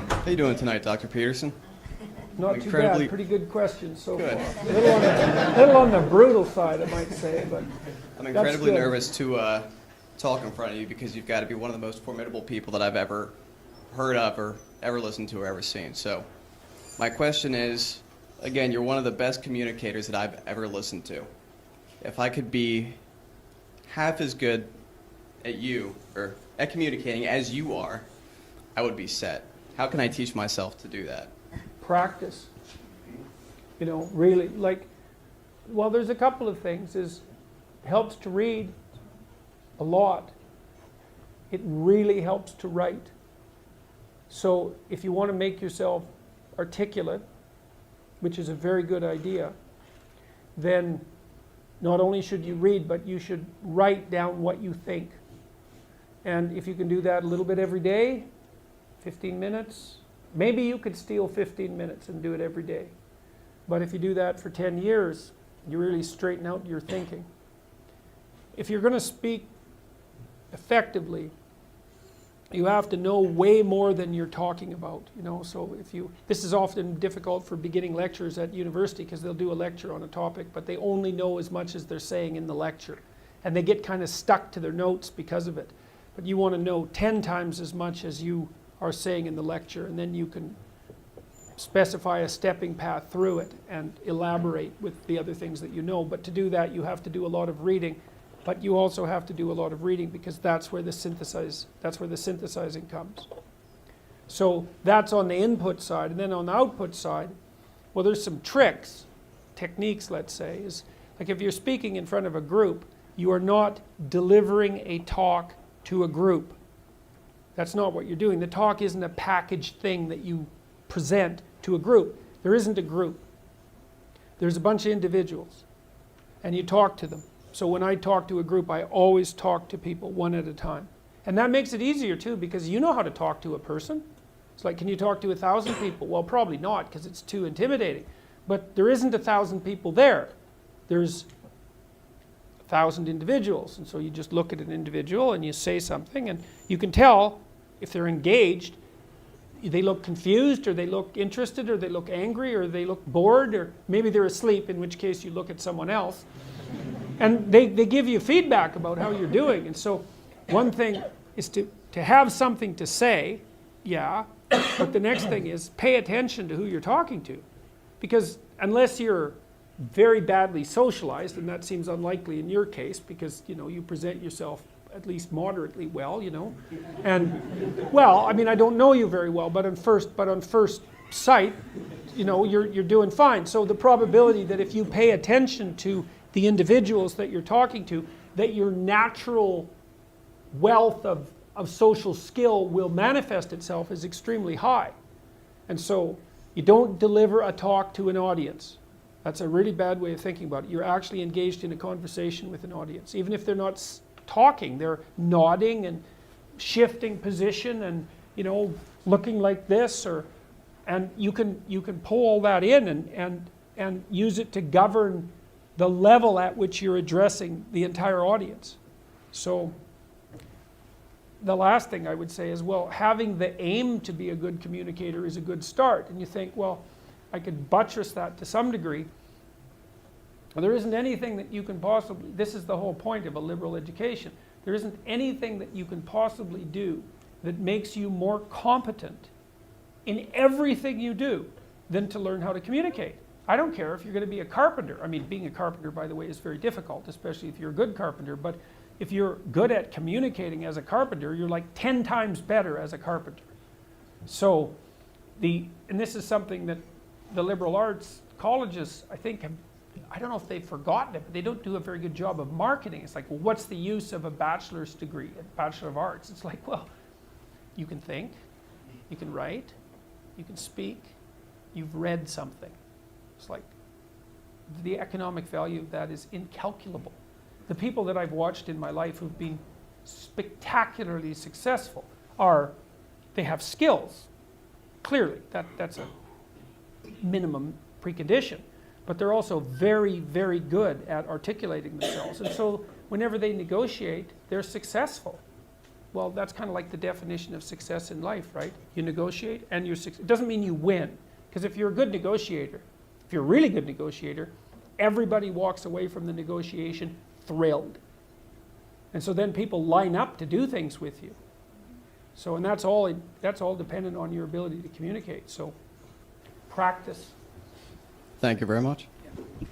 How you doing tonight, Dr. Peterson? Not too Incredibly- bad. Pretty good questions so Good. far. Little on the brutal side, I might say, but I'm incredibly good. nervous to talk in front of you because you've got to be one of the most formidable people that I've ever heard of or ever listened to or ever seen. So my question is, again, you're one of the best communicators that I've ever listened to. If I could be half as good at you or at communicating as you are, I would be set. How can I teach myself to do that? practice. You know, really, well, there's a couple of things. It helps to read a lot. It really helps to write. So if you want to make yourself articulate, which is a very good idea, then not only should you read, but you should write down what you think. And if you can do that a little bit every day, 15 minutes, maybe you could steal 15 minutes and do it every day. But if you do that for 10 years, you really straighten out your thinking. If you're going to speak effectively, you have to know way more than you're talking about, you know. So this is often difficult for beginning lecturers at university because they'll do a lecture on a topic, but they only know as much as they're saying in the lecture. And they get kind of stuck to their notes because of it. But you want to know 10 times as much as you are saying in the lecture, and then you can specify a stepping path through it and elaborate with the other things that you know. But to do that, you have to do a lot of reading. But you also have to do a lot of reading because that's where the synthesizing comes. So that's on the input side. And then on the output side, well, there's some techniques, let's say, is like if you're speaking in front of a group, you are not delivering a talk to a group. That's not what you're doing. The talk isn't a packaged thing that you present to a group. There isn't a group. There's a bunch of individuals, and you talk to them. So when I talk to a group, I always talk to people one at a time. And that makes it easier too, because you know how to talk to a person. It's like, can you talk to 1,000 people? Well, probably not, because it's too intimidating. But there isn't 1,000 people there. There's 1,000 individuals. And so you just look at an individual and you say something, and you can tell if they're engaged. They look confused, or they look interested, or they look angry, or they look bored, or maybe they're asleep, in which case you look at someone else. And they give you feedback about how you're doing. And so one thing is to have something to say, yeah, but the next thing is pay attention to who you're talking to. Because unless you're very badly socialized, and that seems unlikely in your case, because you present yourself at least moderately well, and well, I mean, I don't know you very well, but on first sight, you're doing fine. So the probability that if you pay attention to the individuals that you're talking to, that your natural wealth of social skill will manifest itself is extremely high. And so you don't deliver a talk to an audience. That's a really bad way of thinking about it. You're actually engaged in a conversation with an audience. Even if they're not talking, they're nodding and shifting position and looking like this, and you can pull all that in and use it to govern the level at which you're addressing the entire audience. So the last thing I would say is, well, having the aim to be a good communicator is a good start. And you think, well, I could buttress that to some degree. Well, there isn't anything that you can possibly, this is the whole point of a liberal education, there isn't anything that you can possibly do that makes you more competent in everything you do than to learn how to communicate. I don't care if you're going to be a carpenter. I mean, being a carpenter, by the way, is very difficult, especially if you're a good carpenter. But if you're good at communicating as a carpenter, you're like 10 times better as a carpenter. So, and this is something that the liberal arts colleges, I think, I don't know if they've forgotten it, but they don't do a very good job of marketing. It's like, well, what's the use of a bachelor's degree, a Bachelor of Arts? It's like, well, you can think, you can write, you can speak, you've read something. It's like the economic value of that is incalculable. The people that I've watched in my life who've been spectacularly successful they have skills. Clearly, that's a minimum precondition. But they're also very, very good at articulating themselves. And so whenever they negotiate, they're successful. Well, that's kind of like the definition of success in life, right? You negotiate and you're it doesn't mean you win. Because if you're a good negotiator, if you're a really good negotiator, everybody walks away from the negotiation thrilled. And so then people line up to do things with you. So, and that's all dependent on your ability to communicate. So practice. Thank you very much. Yeah.